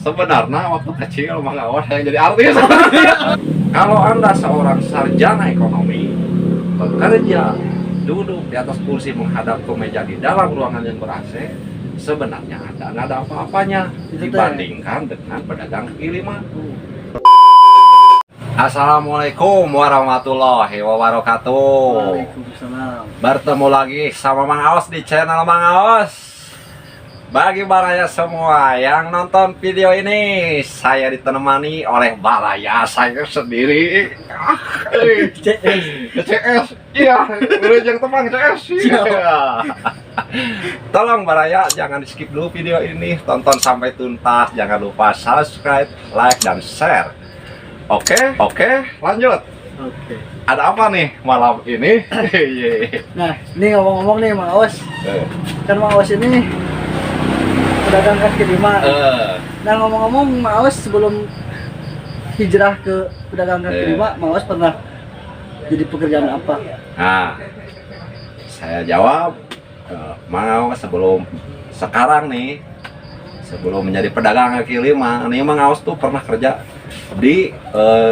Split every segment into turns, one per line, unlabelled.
Sebenarnya waktu kecil Mang Awas saya jadi artis. Kalau Anda seorang sarjana ekonomi, bekerja, duduk di atas kursi menghadap ke meja di dalam ruangan yang ber-AC, sebenarnya Anda nggak ada apa-apanya dibandingkan dengan pedagang kaki lima. Assalamualaikum warahmatullahi wabarakatuh.
Waalaikumsalam.
Bertemu lagi sama Mang Awas di channel Mang Awas. Bagi baraya semua yang nonton video ini, saya ditemani oleh baraya saya sendiri. CS, iya, yang teman CS. Iya. Tolong baraya jangan di skip dulu video ini, tonton sampai tuntas. Jangan lupa subscribe, like, dan share. Oke, lanjut.
Oke.
Ada apa nih malam ini?
Nah, ini ngomong-ngomong nih Mang Awas. Kan Mang Awas ini pedagang kaki lima. Nah, ngomong-ngomong Mang Awas sebelum hijrah ke pedagang kaki lima, Mang Awas pernah jadi pekerjaan apa?
Nah, saya jawab, Mang Awas sebelum sekarang nih, sebelum menjadi pedagang kaki lima, nih Mang Awas tuh pernah kerja di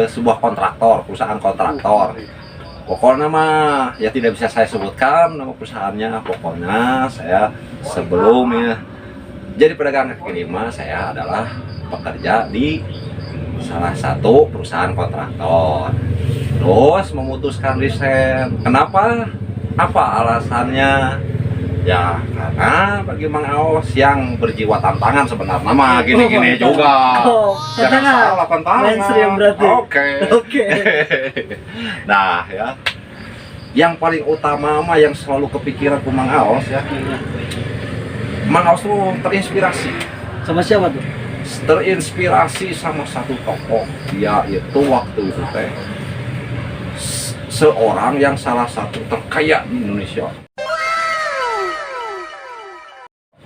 sebuah kontraktor, perusahaan kontraktor. Pokoknya mah ya tidak bisa saya sebutkan nama perusahaannya. Pokoknya saya sebelumnya jadi pedagang kaki lima, saya adalah pekerja di salah satu perusahaan kontraktor. Terus memutuskan resign. Kenapa? Apa alasannya? Ya karena bagi Mang Awas yang berjiwa tantangan sebenarnya mah gini-gini juga. Jangan salah, tantangan.
Mainstream berarti. Oke.
Nah ya, yang paling utama mah yang selalu kepikiran ku Mang Awas ya, Mang Awas tuh terinspirasi.
Sama siapa tuh?
Terinspirasi sama satu tokoh. Dia itu waktu itu teh seorang yang salah satu terkaya di Indonesia.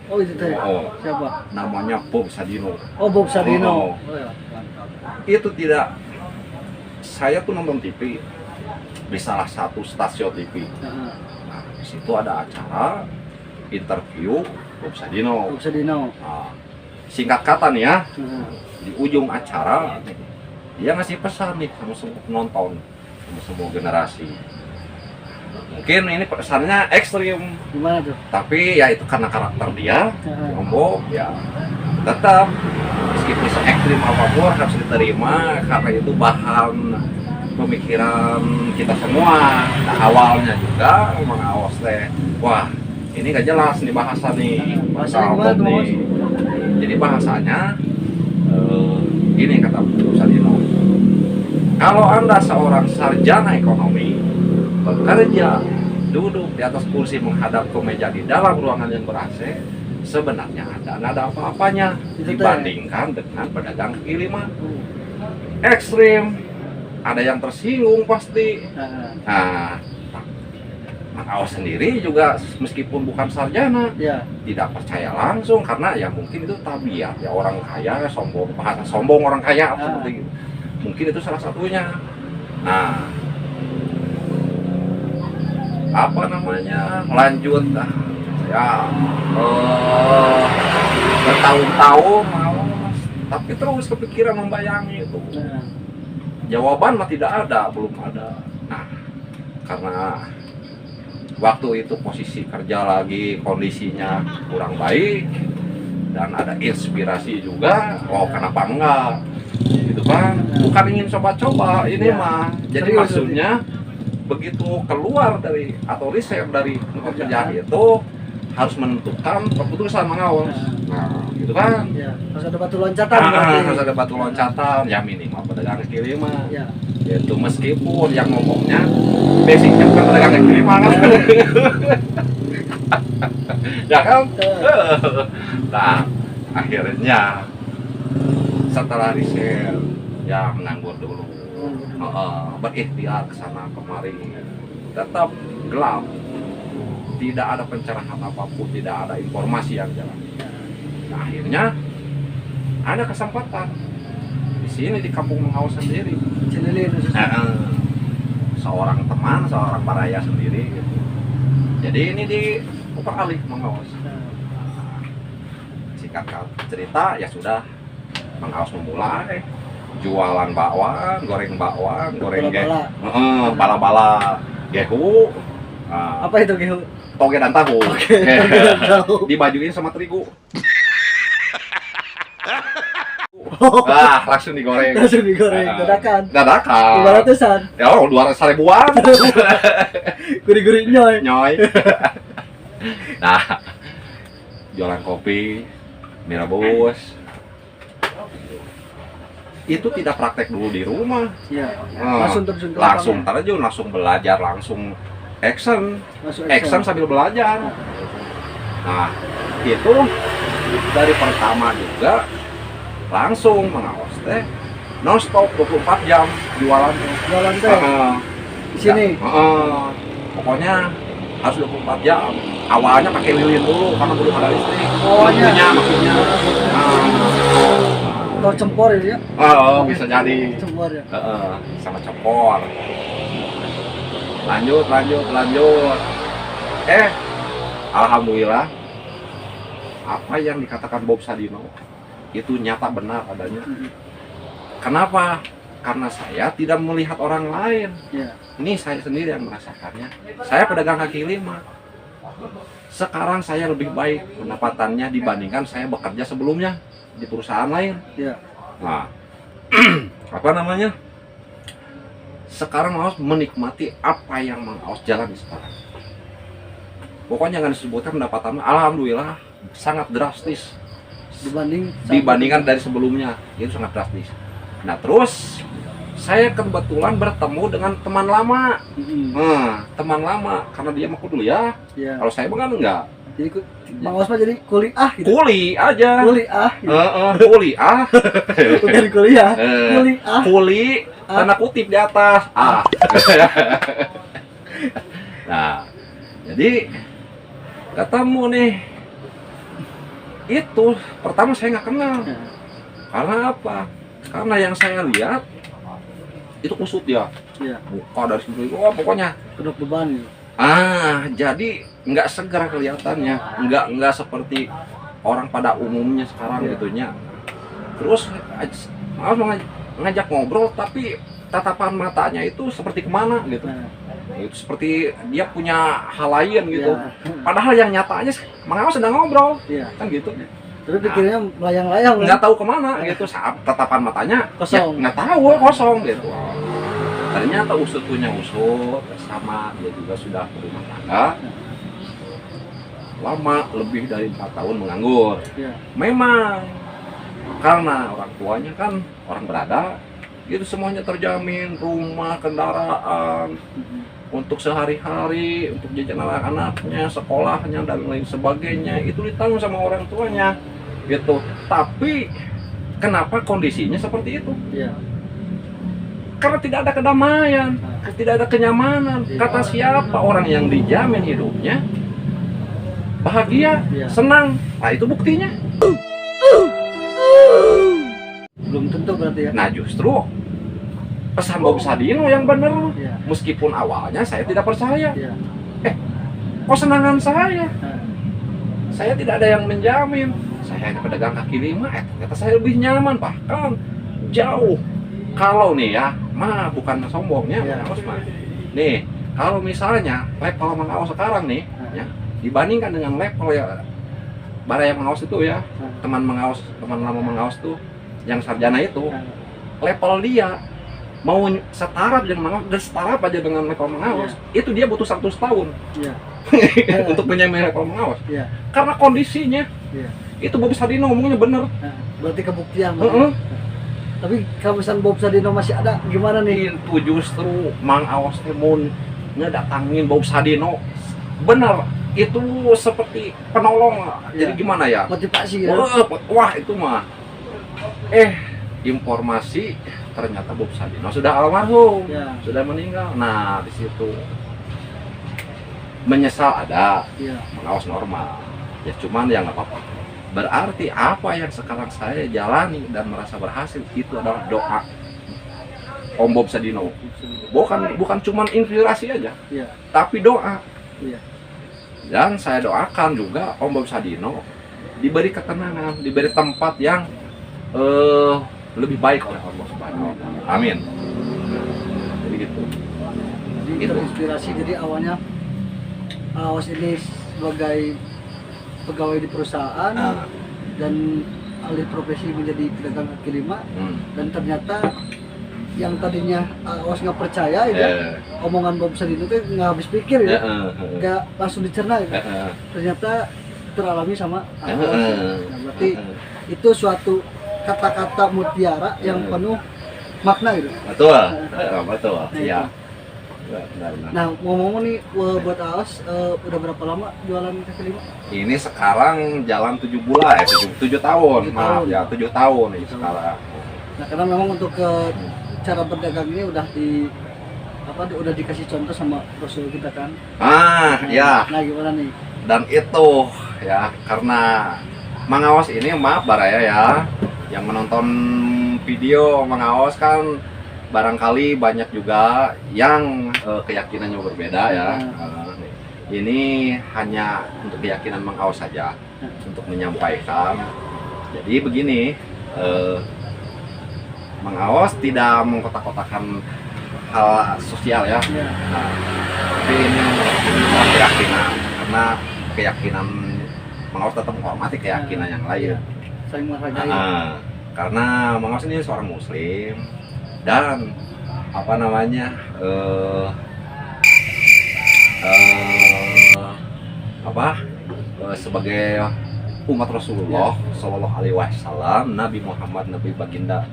Oh itu teh.
Oh,
Siapa?
namanya Bob Sadino.
Oh Bob Sadino.
Oh.
Ya.
Itu tidak, saya tuh nonton TV di salah satu stasiun TV. Nah, di situ ada acara interview Bob Sadino.
Bob Sadino.
Nah, singkat kata nih ya, di ujung acara dia ngasih pesan nih sama semua penonton, sama semua generasi. Mungkin ini pesannya ekstrim.
Gimana tuh?
Tapi ya itu karena karakter dia, Bob ya tetap meskipun se-ekstrim apapun harus diterima karena itu bahan pemikiran kita semua. Nah, awalnya juga Mang Awas teh, wah ini gak jelas nih bahasa nih, bahasa Bob nih. Jadi bahasanya gini kata Bob Sadino, kalau Anda seorang sarjana ekonomi, bekerja, duduk di atas kursi menghadap ke meja di dalam ruangan yang ber-AC, sebenarnya Anda nggak ada apa-apanya dibandingkan dengan pedagang kaki lima. Ekstrim, ada yang tersinggung pasti. Nah, Mang Awas sendiri juga meskipun bukan sarjana, tidak percaya langsung karena ya mungkin itu tabiat ya orang kaya, sombong, bahasa sombong orang kaya seperti itu. Mungkin itu salah satunya. Nah, apa namanya, lanjut ya bertahun-tahun Mawas, tapi terus kepikiran membayangi itu. Jawaban mah tidak ada, belum ada. Nah, karena waktu itu posisi kerja lagi kondisinya kurang baik dan ada inspirasi juga, oh kenapa enggak gitu kan, bukan ingin coba-coba ini mah. Jadi maksudnya begitu keluar dari atau resign dari pekerjaan itu harus menentukan keputusan Mang Awas. Nah, gitu kan? Ya,
harus ada batu loncatan.
Harus ada batu loncatan, ya minimal pedagang kaki lima. Ya. Yaitu meskipun yang ngomongnya basicnya bukan pedagang kaki lima kan? Ya kan? Nah, akhirnya setelah resign ya menganggur dulu. Berikhtiar kesana kemari, tetap gelap, tidak ada pencerahan apapun, tidak ada informasi yang jelas. Nah, akhirnya ada kesempatan di sini di kampung Mang Awas sendiri. Seorang teman, seorang baraya sendiri. Gitu. Jadi ini di Upah Alih Mang Awas. Singkat cerita ya sudah Mang Aos memulai jualan bakwan, goreng
Bala-bala.
bala-bala gehu,
Apa itu gehu?
toge dan tahu.
Tahu.
Dibajuin sama terigu. Langsung digoreng.
Langsung digoreng dadakan.
Dadakan.
200-an.
Ya, 200 ribuan.
Gurih-gurih nyoy.
Nyoy. Nah, jualan kopi, mie rebus. Itu tidak praktek dulu di rumah.
Iya.
Ah,
Langsung terjun ke
langsung
lapangan.
terjun, langsung belajar, langsung action
Masuk
sambil belajar. Nah, itu dari pertama juga langsung mengawas teh non-stop 24 jam jualan.
Jualan teh di sini.
Pokoknya harus 24 jam. Awalnya pakai lilin dulu karena belum ada listrik.
Awalnya.
Maksudnya.
Atau cempor ya?
Bisa jadi.
Cempor ya.
Sama cepor. Lanjut. Alhamdulillah apa yang dikatakan Bob Sadino itu nyata benar adanya. Kenapa? Karena saya tidak melihat orang lain.
Iya.
Ini saya sendiri yang merasakannya. Saya pedagang kaki lima. Sekarang saya lebih baik pendapatannya dibandingkan saya bekerja sebelumnya di perusahaan lain.
Iya.
Nah, apa namanya? Sekarang Mang Aos menikmati apa yang Mang Aos jalani sekarang. Pokoknya jangan disebutkan pendapatannya, alhamdulillah sangat drastis dibandingkan dari sebelumnya, itu sangat drastis. Nah terus saya kebetulan bertemu dengan teman lama. Teman lama karena dia mau kuliah.
Iya.
Kalau saya kan enggak.
Jadi Mang Aos mah jadi kuliah gitu.
Kuli aja.
Kuliah. Gitu.
Kuliah.
Bukan kuliah. Kuliah.
Kuli tanda kutip di atas. Nah, jadi ketemu nih. Itu pertama saya nggak kenal. Karena apa? Karena yang saya lihat itu kusut dia.
Iya.
Muka dari situ, pokoknya
Kedok beban gitu.
jadi nggak segar kelihatannya, nggak seperti orang pada umumnya sekarang gitunya. Terus Aos ngajak ngobrol, tapi tatapan matanya itu seperti kemana gitu. Itu seperti dia punya hal lain gitu. Padahal yang nyatanya Mang Aos sedang ngobrol, kan gitu.
Tapi pikirnya melayang-layang.
Nggak tahu kemana gitu. Saat tatapan matanya
kosong.
Nggak tahu, kosong gitu. Ternyata usut punya usut, sama dia juga sudah berumah tangga. Lama, lebih dari 4 tahun menganggur. Memang karena orang tuanya kan orang berada, gitu semuanya terjamin, rumah, kendaraan, untuk sehari-hari, untuk jajan anak-anaknya, sekolahnya dan lain sebagainya itu ditanggung sama orang tuanya, gitu. Tapi kenapa kondisinya seperti itu? Karena tidak ada kedamaian, tidak ada kenyamanan. Kata siapa orang yang dijamin hidupnya bahagia, senang? Nah itu buktinya.
Belum tentu berarti ya.
Nah justru pesan Bob Sadino yang benar. Meskipun awalnya saya tidak percaya. Kok senangan saya? Saya tidak ada yang menjamin. Saya hanya pedagang kaki lima. Ternyata saya lebih nyaman, bahkan jauh. Kalau nih ya, bukan sombongnya, Mang Aos mah. Nih, kalau misalnya level Mang Aos sekarang nih, ya, dibandingkan dengan level ya Baraya Mang Aos itu ya, teman lama Mang Aos tuh, yang sarjana itu, level dia mau setara dengan Mang Aos dan setara aja dengan level Mang Aos, itu dia butuh 100 tahun untuk menyamai level Mang Aos. Karena kondisinya, itu Bob Sadino ngomongnya bener.
Berarti kebuktian. Tapi kalau misalnya Bob Sadino masih ada, gimana nih?
Itu justru Mang Aos temun ngedatangin Bob Sadino, bener. Itu seperti penolong. Jadi gimana ya?
Motivasi ya.
Wah itu mah. Informasi ternyata Bob Sadino sudah almarhum, sudah meninggal. Nah di situ menyesal ada, Mang Aos normal. Ya cuman ya nggak apa-apa. Berarti apa yang sekarang saya jalani dan merasa berhasil itu adalah doa Om Bob Sadino. Bukan cuman inspirasi aja, tapi doa. Dan saya doakan juga Om Bob Sadino diberi ketenangan, diberi tempat yang lebih baik oleh Allah Subhanahu wa taala. Amin. Jadi gitu.
Jadi
Gitu.
terinspirasi, jadi awalnya Aos ini sebagai pegawai di perusahaan
Nah,
dan alih profesi menjadi pedagang kaki lima, dan ternyata yang tadinya Aos nggak percaya ya, omongan Bob Sadino itu nggak habis pikir ya, nggak langsung dicerna ya. Ternyata teralami sama Aos. Nah, berarti itu suatu kata-kata mutiara yang penuh makna gitu.
betul, betul,
Nah,
iya.
itu.
Benar-benar.
Nah, ngomong-ngomong nih buat Aos, udah berapa lama jualan kaki lima?
Ini sekarang jalan 7 bulan, 7 tahun,
7
maaf
tahun.
ya, 7 tahun ini
7 tahun.
sekarang.
Nah, karena memang untuk cara berdagang ini udah dikasih contoh sama Rasul kita kan.
Ah,
Nah,
ya.
Nah, gimana nih?
Dan itu ya karena Mang Aos ini, maaf Baraya ya, yang menonton video Mang Aos kan barangkali banyak juga yang keyakinannya berbeda ya. Ini hanya untuk keyakinan Mang Aos saja untuk menyampaikan. Jadi begini, Mang Aos tidak mengkotak-kotakan hal sosial ya.
Ya.
Nah, tapi ini adalah keyakinan, karena keyakinan Mang Aos tetap menghormati keyakinan yang lain.
Saling menghargai.
Karena Mang Aos ini seorang Muslim dan apa namanya sebagai umat Rasulullah Shallallahu Alaihi Wasallam, Nabi Muhammad, Nabi baginda,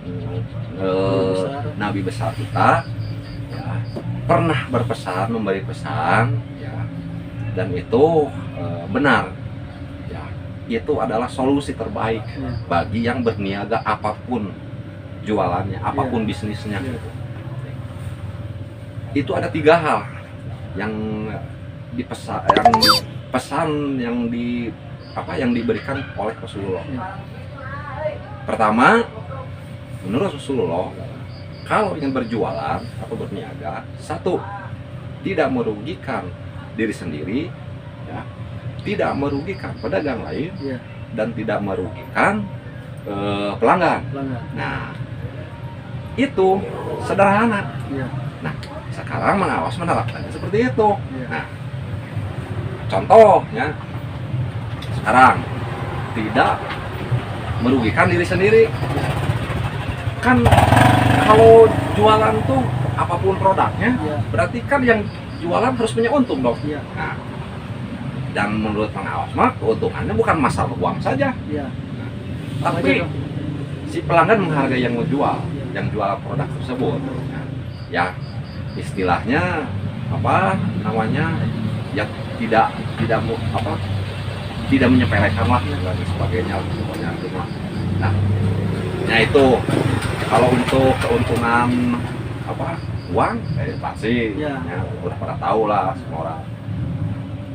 Nabi besar kita, ya, pernah berpesan, memberi pesan, ya, dan itu benar, ya, itu adalah solusi terbaik bagi yang berniaga apapun jualannya, apapun bisnisnya. Itu ada 3 hal yang yang diberikan oleh Rasulullah. Pertama, menurut Rasulullah, kalau ingin berjualan atau berniaga, 1, tidak merugikan diri sendiri, ya, tidak merugikan pedagang lain, dan tidak merugikan pelanggan. Nah, itu sederhana. Nah, sekarang Mang Aos menerapkannya seperti itu. Nah, contohnya sekarang tidak merugikan diri sendiri. Kan kalau jualan tuh apapun produknya, berarti kan yang jualan harus punya untung dong. Nah, dan menurut Mang Aos mah keuntungannya bukan masalah uang saja, tapi si pelanggan menghargai yang menjual, yang jual produk tersebut. Nah, ya istilahnya apa namanya, ya tidak menyepelekan lah dan sebagainya pokoknya itu mah. Nah, itu kalau untuk keuntungan uang pasti ya, udah pada tahu lah semua orang.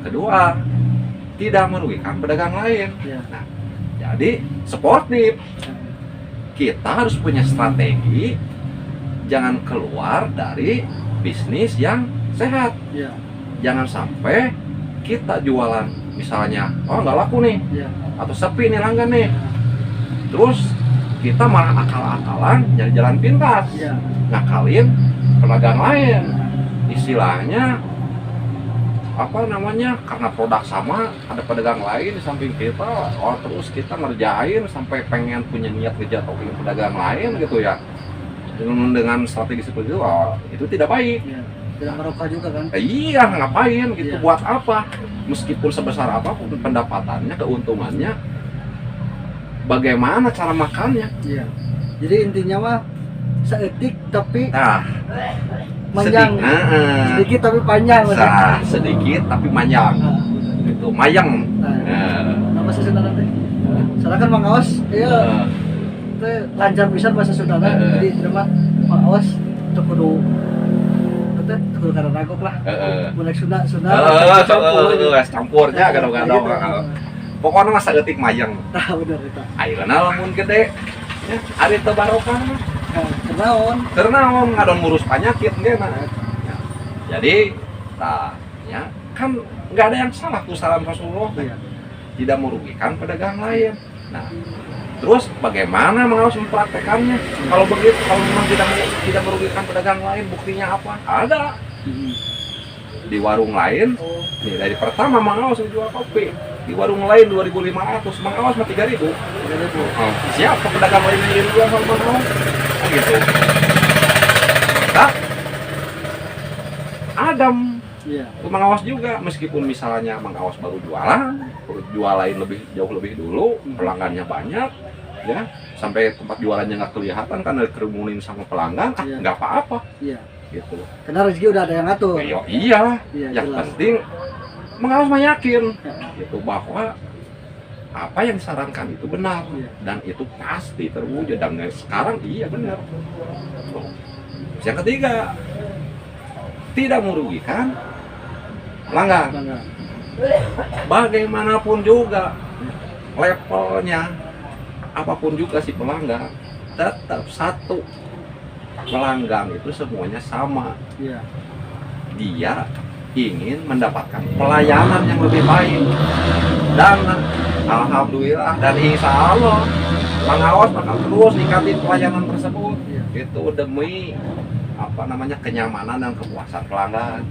Kedua, tidak merugikan pedagang lain. Nah, jadi sportif, kita harus punya strategi, jangan keluar dari bisnis yang sehat. Jangan sampai kita jualan misalnya, nggak laku nih, atau sepi nih langgan nih, terus kita malah akal-akalan nyari jalan pintas, ngakalin pedagang lain. Istilahnya karena produk sama, ada pedagang lain di samping kita, terus kita ngerjain sampai pengen punya niat ngejatuhin pedagang lain gitu ya. Dengan strategi seperti itu tidak baik.
Tidak merokok juga kan?
Iya, ngapain gitu, buat apa? Meskipun sebesar apapun pendapatannya, keuntungannya, bagaimana cara makannya?
Jadi intinya mah seetik tapi
manjang.
Sedikit tapi panjang.
Sedikit tapi manjang. Itu mayang.
Nama Sunda nanti. Soalnya kan Mang Aos, lancar bisa bahasa Sunda. Jadi cuma Mang Aos kudu karena ragok lah. Mulai Sunda
campurnya gadong-gadong. Pokoknya masa etik mayang.
Bener itu.
Ayeuna lamun gede, ari teu barokah mah. Ternaon ngadon ngurus penyakit ge mah. Jadi, kan nggak ada yang salah tuh saran Rasulullah. Tidak merugikan pedagang lain. Nah, Terus bagaimana Mang Aos mempraktekannya? Kalau begitu, kalau memang tidak merugikan pedagang lain, buktinya apa? Ada. Di warung lain, nih dari pertama Mang Aos jual kopi, di warung lain 2.500, Mang Aos mah 3.000. Oh, siapa pedagang lain yang jual sama Mang Aos? Nah, gitu. Nah, Adam, Mang Aos juga, meskipun misalnya Mang Aos baru jualan jauh lebih dulu, pelanggannya banyak, ya, sampai tempat jualannya nggak kelihatan karena dikerumunin sama pelanggan, nggak apa-apa. Gitu.
Karena rezeki udah ada yang ngatur.
Iya, yang jelas. Penting Mang Aos mah yakin gitu bahwa apa yang disarankan itu benar dan itu pasti terwujud dan sekarang iya benar. Yang ketiga, tidak merugikan pelanggan. Bagaimanapun juga levelnya, apapun juga si pelanggan, tetap satu. Pelanggan itu semuanya sama. Dia ingin mendapatkan pelayanan yang lebih baik dan alhamdulillah dan insya Allah Mang Aos bakal terus ningkatin pelayanan tersebut itu demi kenyamanan dan kepuasan pelanggan.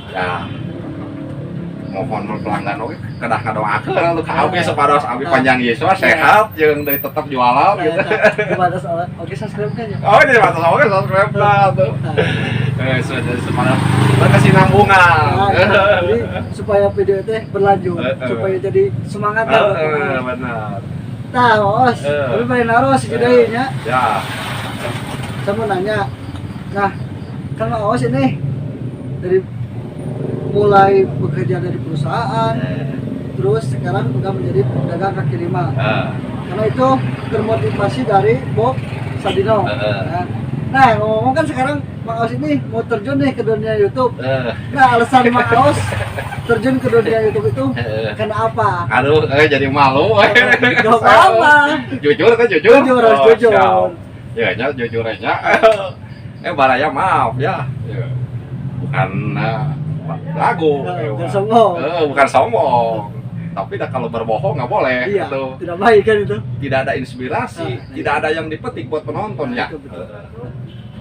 Ya mohon pelanggan oke kedah kadoakeun untuk abdi sapados abdi panjang Yesus sehat jeung deui tetep jualan gitu.
Di batas oke subscribe-nya.
Oh, di batas oke subscribe-nya tuh. Sudah semangat berkesinambungan.
Jadi supaya video teh berlanjut, supaya jadi semangat
benar.
Nah, Os, tapi main naros gede nya.
Ya.
Saya mau nanya. Nah, kan Os ini dari mulai bekerja dari perusahaan, terus sekarang udah menjadi pedagang kaki lima. Karena itu termotivasi dari Bob Sadino. Nah, ngomong kan sekarang Mang Aos ini mau terjun nih ke dunia YouTube. Nah, alasan Mang Aos terjun ke dunia YouTube itu karena apa?
Aduh, jadi malu.
Gak apa-apa.
Jujur kan jujur.
Harus jujur.
Ya, jujur aja. Baraya maaf ya. Bukan lagu,
bukan sombong.
Bukan sombong. Tapi kalau berbohong nggak boleh.
Iya,
gitu.
tidak baik kan itu.
Tidak ada inspirasi, tidak ada yang dipetik buat penonton ya.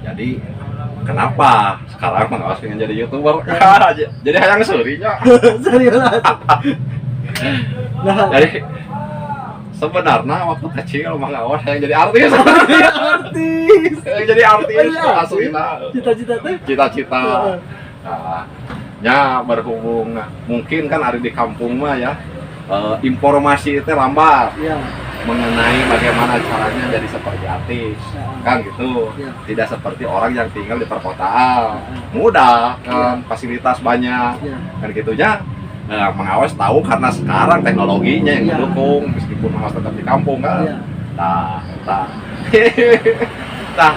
Jadi kenapa sekarang Mang Aos pengen jadi YouTuber? Jadi hayang surinya.
Serius. Nah,
Jadi sebenarnya waktu kecil Mang Aos yang jadi artis. Yang jadi artis aslinya. Cita-cita. Ya berhubung mungkin kan ada di kampung mah ya informasi itu lambat mengenai bagaimana caranya jadi seperti artis kan gitu tidak seperti orang yang tinggal di perkotaan mudah kan fasilitas banyak kan gitunya. Mang Aos tahu karena sekarang teknologinya yang mendukung meskipun Mang Aos tetap di kampung kan. Nah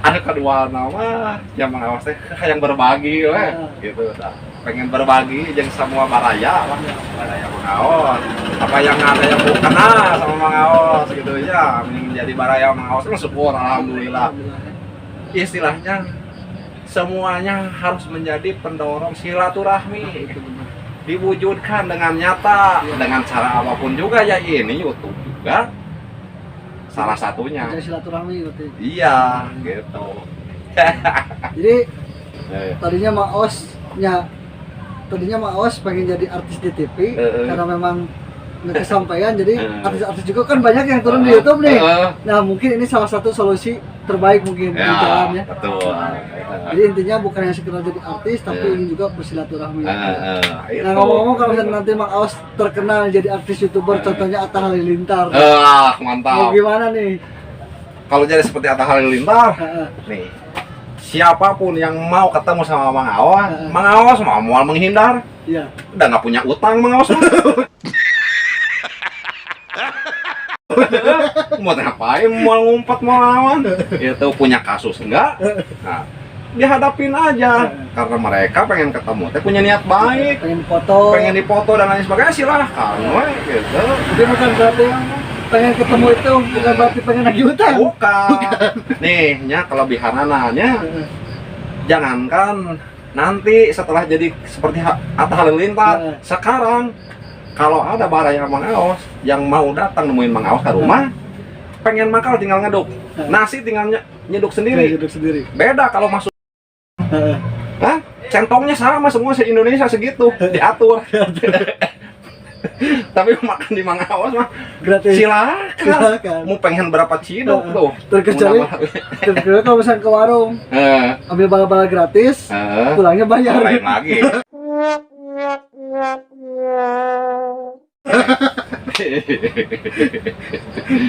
ada kedua nama yang Mang Aos teh yang berbagi gitu pengen berbagi jeung semua baraya Mang Aos apa yang ada yang bukan sama Mang Aos gitu ya menjadi baraya Mang Aos syukur alhamdulillah istilahnya semuanya harus menjadi pendorong silaturahmi diwujudkan dengan nyata dengan cara apapun juga ya ini YouTube juga salah satunya.
Jadi silaturahmi berarti.
Iya, gitu.
Jadi tadinya Mang Aos pengen jadi artis di TV karena memang nggak kesampaian. Jadi artis-artis juga kan banyak yang turun di YouTube nih. Nah, mungkin ini salah satu solusi terbaik mungkin di jalannya.
Betul.
Jadi intinya bukan hanya sekedar jadi artis tapi ingin juga bersilaturahmi. Nah, ngomong-ngomong kalau misalnya nanti Mang Aos terkenal jadi artis YouTuber contohnya Atta Halilintar.
Mantap.
Gimana nih?
Kalau jadi seperti Atta Halilintar, nih siapapun yang mau ketemu sama Mang Aos mau menghindar.
Iya.
Udah nggak punya utang Mang Aos. Mau ngapain mau ngumpet mau lawan itu punya kasus enggak nah dihadapin aja karena mereka pengen ketemu punya niat baik pengen dipoto dan lain sebagainya silahkan gitu
jadi bukan berarti pengen ketemu itu bukan berarti pengen nagih utang
bukan nih nya kelebihanannya jangankan nanti setelah jadi seperti Atta Halilintar sekarang kalau ada baraya Mang Aos yang mau datang nemuin Mang Aos ke rumah, pengen makan tinggal ngeduk, nasi tinggal nyeduk sendiri.
Hidup sendiri.
Beda kalau masuk,
Heeh.
hah? Centongnya sama semua se Indonesia segitu, diatur. Tapi makan di Mang Aos mah
Gratis.
silakan. Mau pengen berapa ciduk tuh.
Terkecuali kalau misalnya ke warung, ambil bala-bala gratis, pulangnya bayar.
Lain lagi.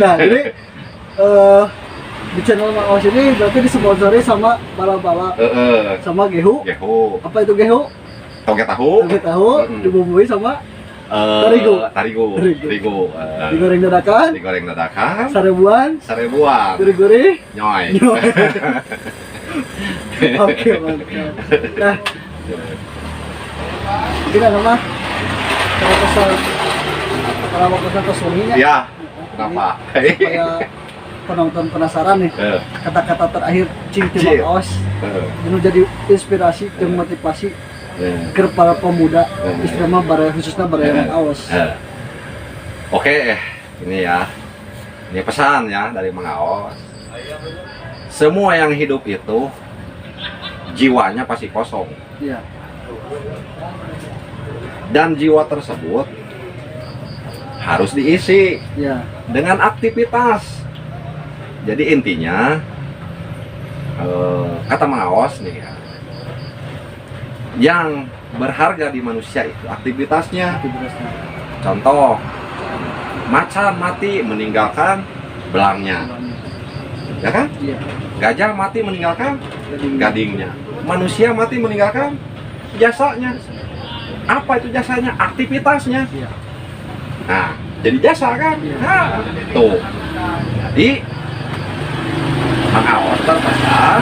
Nah, jadi di channel Mang Aos ini berarti disponsori sama bala-bala sama gehu.
Gehu,
Apa itu gehu?
toge tahu,
Toge tahu dibumbui sama Tarigu. digoreng dadakan,
digoreng dadakan,
sarebuan, gurih-gurih,
nyoy.
Oke, mantap. Nah, gimana nama? Kalau pesan ke suaminya,
Ya, kenapa?
supaya penonton penasaran nih kata-kata terakhir Cing Mang Aos ini jadi inspirasi dan motivasi ke para pemuda istilahnya khususnya baraya Mang Aos.
Oke, ini ya, ini pesan ya dari Mang Aos. Semua yang hidup itu jiwanya pasti kosong,
Iya.
dan jiwa tersebut harus diisi
Iya.
dengan aktivitas. Jadi intinya kata Mang Aos nih ya, yang berharga di manusia itu aktivitasnya. Contoh, macan mati meninggalkan belangnya, ya kan?
Iya.
Gajah mati meninggalkan gadingnya. Manusia mati meninggalkan jasanya. Apa itu jasanya? Aktivitasnya.
Iya.
Nah, jadi jasa kan? Nah, tuh. Jadi Mang Aos berpesan,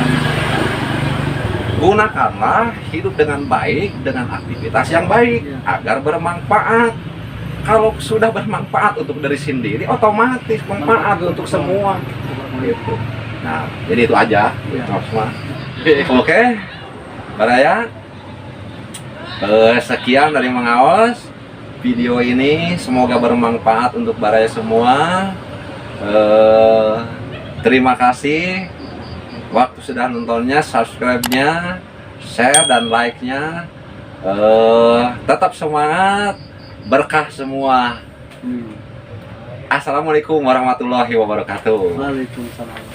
gunakanlah hidup dengan baik, dengan aktivitas yang baik agar bermanfaat. Kalau sudah bermanfaat untuk diri sendiri, otomatis manfaat untuk semua. Gitu. Nah, jadi itu aja. Oke, baraya. Sekian dari Mang Aos. Video ini semoga bermanfaat untuk baraya semua. Terima kasih. Waktu sudah nontonnya, subscribe-nya, share dan like-nya. Tetap semangat, berkah semua. Assalamualaikum warahmatullahi wabarakatuh.
Waalaikumsalam.